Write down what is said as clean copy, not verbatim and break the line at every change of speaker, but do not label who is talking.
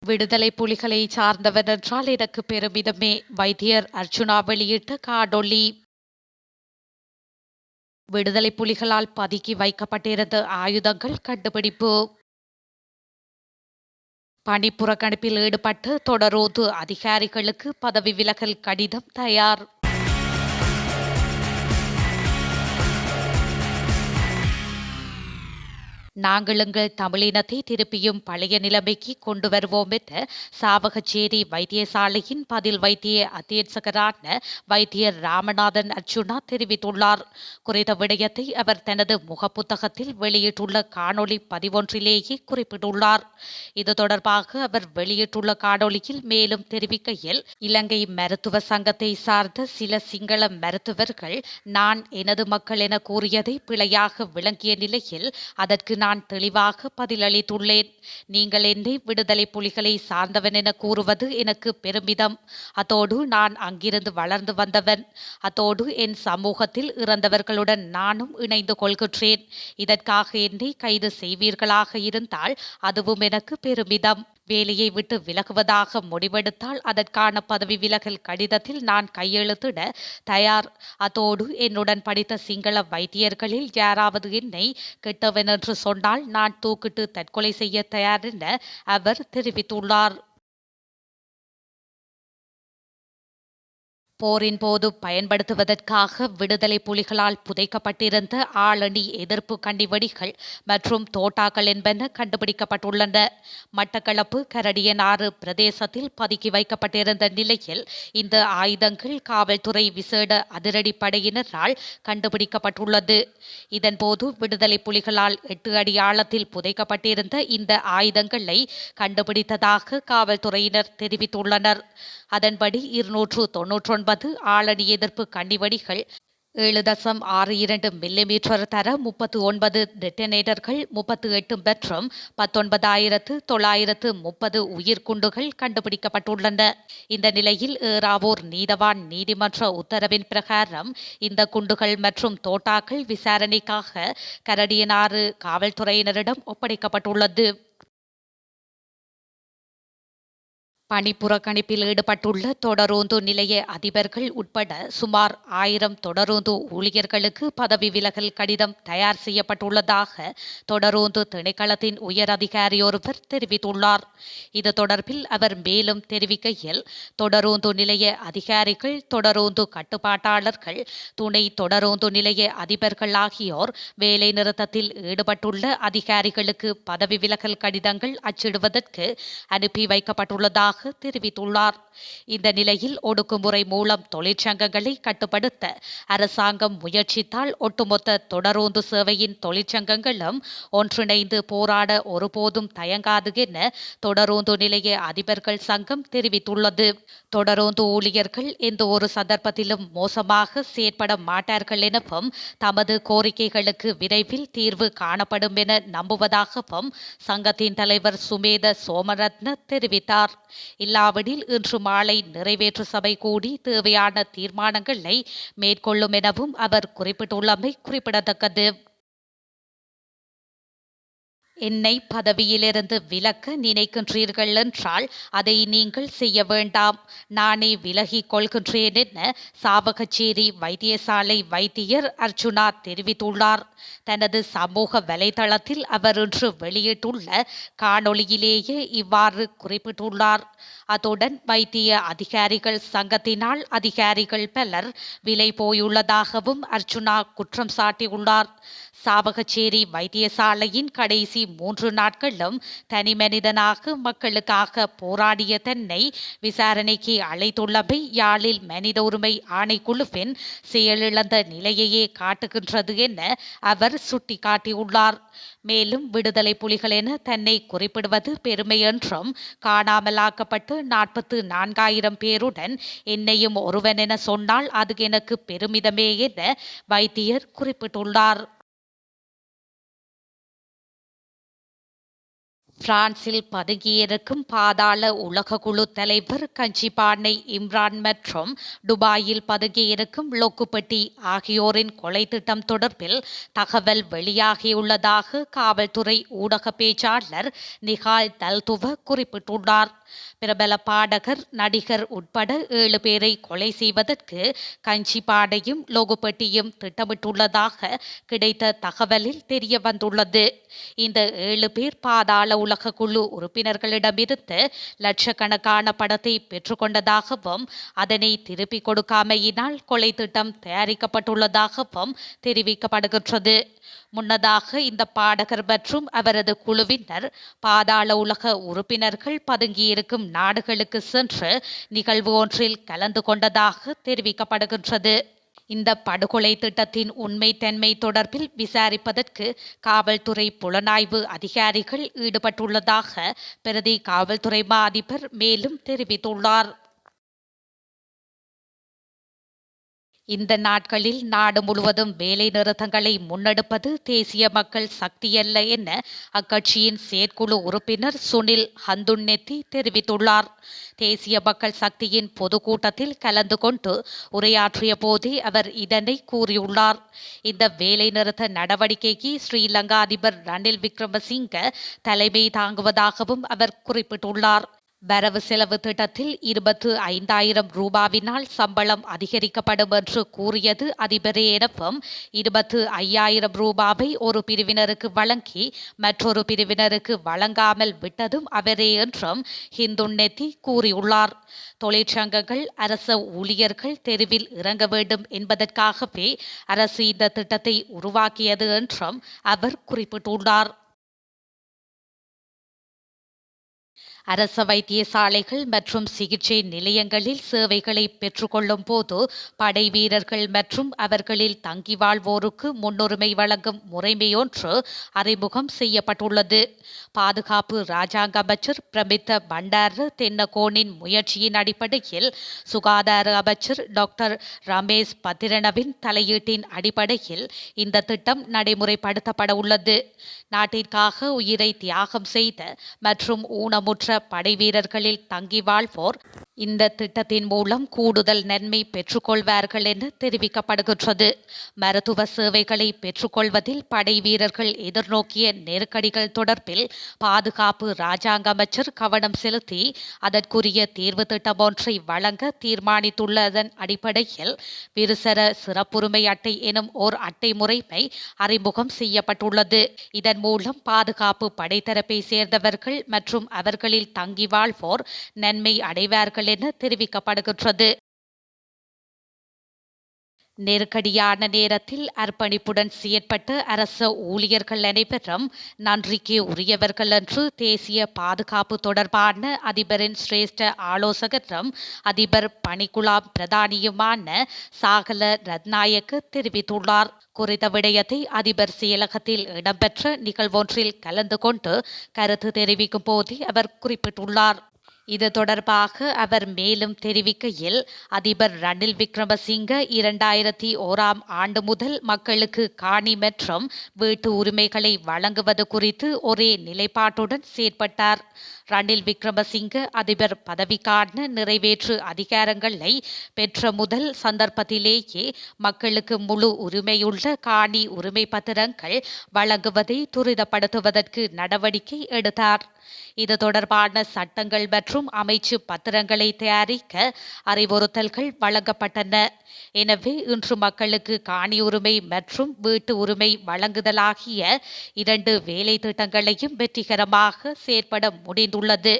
விடுதலை புலிகளை சார்ந்தவர் என்றால் எனக்கு பெருமிதமே. வைத்தியர் அர்ச்சுனா வெளியிட்ட காணொளி. விடுதலை புலிகளால் பதுக்கி வைக்கப்பட்டிருந்த ஆயுதங்கள் கண்டுபிடிப்பு. பணி புறக்கணிப்பில் ஈடுபட்டு தொடரோது அதிகாரிகளுக்கு பதவி விலகல் கடிதம் தயார். நாங்கள் எங்கள் தமிழினத்தை திருப்பியும் பழைய நிலைமைக்கு கொண்டு வருவோம் என சாவகச்சேரி வைத்தியசாலையின் பதில் வைத்திய அத்தியட்சகரான வைத்தியர் ராமநாதன் அர்ச்சுனா தெரிவித்துள்ளார். குறித்த விடயத்தை அவர் தனது முகப்புத்தகத்தில் வெளியிட்டுள்ள காணொளி பதிவொன்றிலேயே குறிப்பிட்டுள்ளார். இது தொடர்பாக அவர் வெளியிட்டுள்ள காணொளியில் மேலும் தெரிவிக்கையில், இலங்கை மருத்துவ சங்கத்தை சார்ந்த சில சிங்கள மருத்துவர்கள் நான் எனது மக்கள் என கூறியதை பிழையாக விளங்கிய நிலையில் அதற்கு நான் தெளிவாக பதிலளித்துள்ளேன். நீங்கள் என்னை விடுதலை புலிகளை சார்ந்தவன் என கூறுவது எனக்கு பெருமிதம். அதோடு நான் அங்கிருந்து வளர்ந்து வந்தவன். அதோடு என் சமூகத்தில் இறந்தவர்களுடன் நானும் இணைந்து கொள்கின்றேன். இதற்காக என்னை கைது செய்வீர்களாக இருந்தால் அதுவும் எனக்கு பெருமிதம். வேலையை விட்டு விலகுவதாக முடிவெடுத்தால் அதற்கான பதவி விலகல் கடிதத்தில் நான் கையெழுத்திட தயார். அதோடு என்னுடன் படித்த சிங்கள வைத்தியர்களில் யாராவது என்னை கெட்டவன் என்று சொன்னால் நான் தூக்கிட்டு தற்கொலை செய்ய தயார் என அவர் தெரிவித்துள்ளார். போரின் போது பயன்படுத்துவதற்காக விடுதலை புலிகளால் புதைக்கப்பட்டிருந்த ஆளணி எதிர்ப்பு கண்டிவடிகள் மற்றும் தோட்டாக்கள் என்பன கண்டுபிடிக்கப்பட்டுள்ளன. மட்டக்களப்பு கரடியனாறு பிரதேசத்தில் பதுக்கி வைக்கப்பட்டிருந்த நிலையில் இந்த ஆயுதங்கள் காவல்துறை விசேட அதிரடிப்படையினரால் கண்டுபிடிக்கப்பட்டுள்ளது. இதன்போது விடுதலை புலிகளால் 8 அடி ஆழத்தில் புதைக்கப்பட்டிருந்த இந்த ஆயுதங்களை கண்டுபிடித்ததாக காவல்துறையினர் தெரிவித்துள்ளனர். அதன்படி 299 ஆளணி எதிர்ப்பு கண்ணிவடிகள், 7.62 மில்லிமீட்டர் தர 39 டெட்டனேட்டர்கள், 38 மற்றும் 19,930 உயிர்குண்டுகள் கண்டுபிடிக்கப்பட்டுள்ளன. இந்த நிலையில் ஏறாவூர் நீதவான் நீதிமன்ற உத்தரவின் பிரகாரம் இந்த குண்டுகள் மற்றும் தோட்டாக்கள் விசாரணைக்காக கரடியனாறு காவல்துறையினரிடம் ஒப்படைக்கப்பட்டுள்ளது. பணி புறக்கணிப்பில் ஈடுபட்டுள்ள தொடரோந்து நிலைய அதிபர்கள் உட்பட சுமார் 1000 தொடரோந்து ஊழியர்களுக்கு பதவி விலகல் கடிதம் தயார் செய்யப்பட்டுள்ளதாக தொடரோந்து திணைக்களத்தின் உயர் அதிகாரியொருவர் தெரிவித்துள்ளார். இது தொடர்பில் அவர் மேலும் தெரிவிக்கையில், தொடரோந்து நிலைய அதிகாரிகள், தொடரோந்து கட்டுப்பாட்டாளர்கள், துணை தொடரோந்து நிலைய அதிபர்கள் ஆகியோர் வேலை நிறுத்தத்தில் ஈடுபட்டுள்ள அதிகாரிகளுக்கு பதவி விலகல் கடிதங்கள் அச்சிடுவதற்கு அனுப்பி வைக்கப்பட்டுள்ளதாக தெரிவித்துள்ளார். இந்த நிலையில் ஒடுக்குமுறை மூலம் தொழிற்சங்கங்களை கட்டுப்படுத்த அரசாங்கம் முயற்சித்தால் ஒட்டுமொத்த தொடரோந்து சேவையின் தொழிற்சங்கங்களும் ஒன்றிணைந்து போராட ஒருபோதும் தயங்காது என தொடரோந்து நிலைய அதிபர்கள் சங்கம் தெரிவித்துள்ளது. தொடரோந்து ஊழியர்கள் எந்த ஒரு சந்தர்ப்பத்திலும் மோசமாக செயற்பட மாட்டார்கள் எனவும் தமது கோரிக்கைகளுக்கு விரைவில் தீர்வு காணப்படும் என நம்புவதாகவும் சங்கத்தின் தலைவர் சுமேத சோமரத்ன தெரிவித்தார். இல்லாவிடில் இன்று மாலை நிறைவேற்று சபை கூடி தேவையான தீர்மானங்களை மேற்கொள்ளும் எனவும் அவர் குறிப்பிட்டுள்ளமை குறிப்பிடத்தக்கது. என்னை பதவியிலிருந்து விலக்க நினைக்கின்றீர்கள் என்றால் அதை நீங்கள் செய்ய வேண்டாம். நானே விலகிக் கொள்கின்றேன் என சாவகச்சேரி வைத்தியசாலை வைத்தியர் அர்ச்சுனா தெரிவித்துள்ளார். தனது சமூக வலைதளத்தில் அவர் இன்று வெளியிட்டுள்ள காணொளியிலேயே இவ்வாறு குறிப்பிட்டுள்ளார். அத்துடன் வைத்திய அதிகாரிகள் சங்கத்தினால் அதிகாரிகள் பலர் விலை போயுள்ளதாகவும் அர்ச்சுனா குற்றம் சாட்டியுள்ளார். சாவகச்சேரி வைத்தியசாலையின் கடைசி 3 நாட்களும் தனிமனிதனாக மக்களுக்காக போராடிய தன்னை விசாரணைக்கு அழைத்துள்ளமை யாழில் மனித உரிமை ஆணைக்குழுவின் செயலிழந்த நிலையையே காட்டுகின்றது என அவர் சுட்டிக்காட்டியுள்ளார். மேலும் விடுதலை புலிகள் என தன்னை குறிப்பிடுவது பெருமை என்றும் காணாமலாக்கப்பட்டு 44,000 பேருடன் என்னையும் ஒருவன் என சொன்னால் அது எனக்கு பெருமிதமே என வைத்தியர் குறிப்பிட்டுள்ளார். பிரான்சில் பதுங்கியிருக்கும் பாதாள உலக குழு தலைவர் கஞ்சிபானை இம்ரான் மற்றும் துபாயில் பதுங்கியிருக்கும் லொக்குப்பட்டி ஆகியோரின் கொலை திட்டம் தொடர்பில் தகவல் வெளியாகியுள்ளதாக காவல்துறை ஊடக பேச்சாளர் நிகால் தல்துவ குறிப்பிட்டுள்ளார். பிரபல பாடகர் நடிகர் உட்பட 7 பேரை கொலை செய்வதற்கு கஞ்சிபானையும் லொகுப்பட்டியும் திட்டமிட்டுள்ளதாக கிடைத்த தகவலில் தெரிய வந்துள்ளது. இந்த 7 பேர் பாதாள உலக குழு உறுப்பினர்களிடமிருந்து லட்சக்கணக்கான பணத்தை பெற்றுக்கொண்டதாகவும் அதனை திருப்பிக் கொடுக்காமையினால் கொலை திட்டம் தயாரிக்கப்பட்டுள்ளதாகவும் தெரிவிக்கப்படுகின்றது. முன்னதாக இந்த பாடகர் மற்றும் அவரது குழுவினர் பாதாள உலக உறுப்பினர்கள் பதுங்கியிருக்கும் நாடுகளுக்கு சென்று நிகழ்வு ஒன்றில் கலந்து கொண்டதாக தெரிவிக்கப்படுகின்றது. இந்த படுகொலை திட்டத்தின் உண்மைத்தன்மை தொடர்பில் விசாரிப்பதற்கு காவல்துறை புலனாய்வு அதிகாரிகள் ஈடுபட்டுள்ளதாக பிரதி காவல்துறை மா அதிபர் மேலும் தெரிவித்துள்ளார். இந்த நாட்களில் நாடு முழுவதும் வேலை நிறுத்தங்களை முன்னெடுப்பது தேசிய மக்கள் சக்தியல்ல என அக்கட்சியின் செயற்குழு உறுப்பினர் சுனில் ஹந்துன்னெத்தி தெரிவித்துள்ளார். தேசிய மக்கள் சக்தியின் பொதுக்கூட்டத்தில் கலந்து கொண்டு உரையாற்றிய போதே அவர் இதனை கூறியுள்ளார். இந்த வேலை நிறுத்த நடவடிக்கைக்கு ஸ்ரீலங்கா அதிபர் ரணில் விக்ரமசிங்க தலைமை தாங்குவதாகவும் அவர் குறிப்பிட்டுள்ளார். வரவு செலவு திட்டத்தில் 25,000 ரூபாவினால் சம்பளம் அதிகரிக்கப்படும் என்று கூறியது அதிபரே எனவும் 25,000 ரூபாவை ஒரு பிரிவினருக்கு வழங்கி மற்றொரு பிரிவினருக்கு வழங்காமல் விட்டதும் அவரே என்றும் ஹிந்துன்னெத்தி கூறியுள்ளார். தொழிற்சங்கங்கள் அரச ஊழியர்கள் தெருவில் இறங்க வேண்டும் என்பதற்காகவே அரசு இந்த திட்டத்தை உருவாக்கியது என்றும் அவர் குறிப்பிட்டுள்ளார். அரச வைத்தியசாலைகள் மற்றும் சிகிச்சை நிலையங்களில் சேவைகளை பெற்றுக்கொள்ளும் போது படை வீரர்கள் மற்றும் அவர்களில் தங்கி வாழ்வோருக்கு முன்னுரிமை வழங்கும் முறைமையொன்று அறிமுகம் செய்யப்பட்டுள்ளது. பாதுகாப்பு இராஜாங்க அமைச்சர் பிரமித்த பண்டார தென்னகோனின் முயற்சியின் அடிப்படையில் சுகாதார அமைச்சர் டாக்டர் ரமேஷ் பத்திரனவின் தலையீட்டின் அடிப்படையில் இந்த திட்டம் நடைமுறைப்படுத்தப்பட உள்ளது. நாட்டிற்காக உயிரை தியாகம் செய்த மற்றும் ஊனமுற்ற படை வீரர்களில் தங்கி வாழ்வோர் இந்த திட்டத்தின் மூலம் கூடுதல் நன்மை பெற்றுக்கொள்வார்கள் என தெரிவிக்கப்படுகின்றது. மருத்துவ சேவைகளை பெற்றுக்கொள்வதில் படை வீரர்கள் எதிர்நோக்கிய நெருக்கடிகள் தொடர்பில் பாதுகாப்பு இராஜாங்க அமைச்சர் கவனம் செலுத்தி அதற்குரிய தீர்வு திட்டம் ஒன்றை வழங்க தீர்மானித்துள்ளதன் அடிப்படையில் விருசர சிறப்புரிமை அட்டை எனும் ஓர் அட்டை முறைமை அறிமுகம் செய்யப்பட்டுள்ளது. இதன் மூலம் பாதுகாப்பு படைத்தரப்பை சேர்ந்தவர்கள் மற்றும் அவர்களில் தங்கி வாழ்வோர் நன்மை அடைவார்கள் என தெரிவிக்கப்படுகின்றது. நெருக்கடியான நேரத்தில் அர்ப்பணிப்புடன் செயற்பட்ட அரச ஊழியர்கள் அனைவரும் நன்றிக்கு உரியவர்கள் என்று தேசிய பாதுகாப்பு தொடர்பான அதிபரின் சிரேஷ்ட ஆலோசகரும் அதிபர் பணிக்குழாம் பிரதானியுமான சாகல ரத்நாயக்க தெரிவித்துள்ளார். குறித்த விடயத்தை அதிபர் செயலகத்தில் இடம்பெற்ற நிகழ்வொன்றில் கலந்து கொண்டு கருத்து தெரிவிக்கும் போதே அவர் குறிப்பிட்டுள்ளார். இது தொடர்பாக அவர் மேலும் தெரிவிக்கையில் அதிபர் ரணில் விக்ரமசிங்க 2001ஆம் ஆண்டு முதல் மக்களுக்கு காணி மற்றும் வீட்டு உரிமைகளை வழங்குவது குறித்து ஒரே நிலைப்பாட்டுடன் செயற்பட்டார். ரணில் விக்ரமசிங்க அதிபர் பதவிக்கான நிறைவேற்று அதிகாரங்களை பெற்ற முதல் சந்தர்ப்பத்திலேயே மக்களுக்கு முழு உரிமையுள்ள காணி உரிமை பத்திரங்கள் வழங்குவதை துரிதப்படுத்துவதற்கு நடவடிக்கை எடுத்தார். இது தொடர்பான சட்டங்கள் மற்றும் அமைச்சு பத்திரங்களை தயாரிக்க அறிவுறுத்தல்கள் வழங்கப்பட்டன. எனவே இன்று மக்களுக்கு காணி உரிமை மற்றும் வீட்டு உரிமை வழங்குதலாகிய 2 வேலை திட்டங்களையும் வெற்றிகரமாக செயற்பட முடிந்துள்ளது.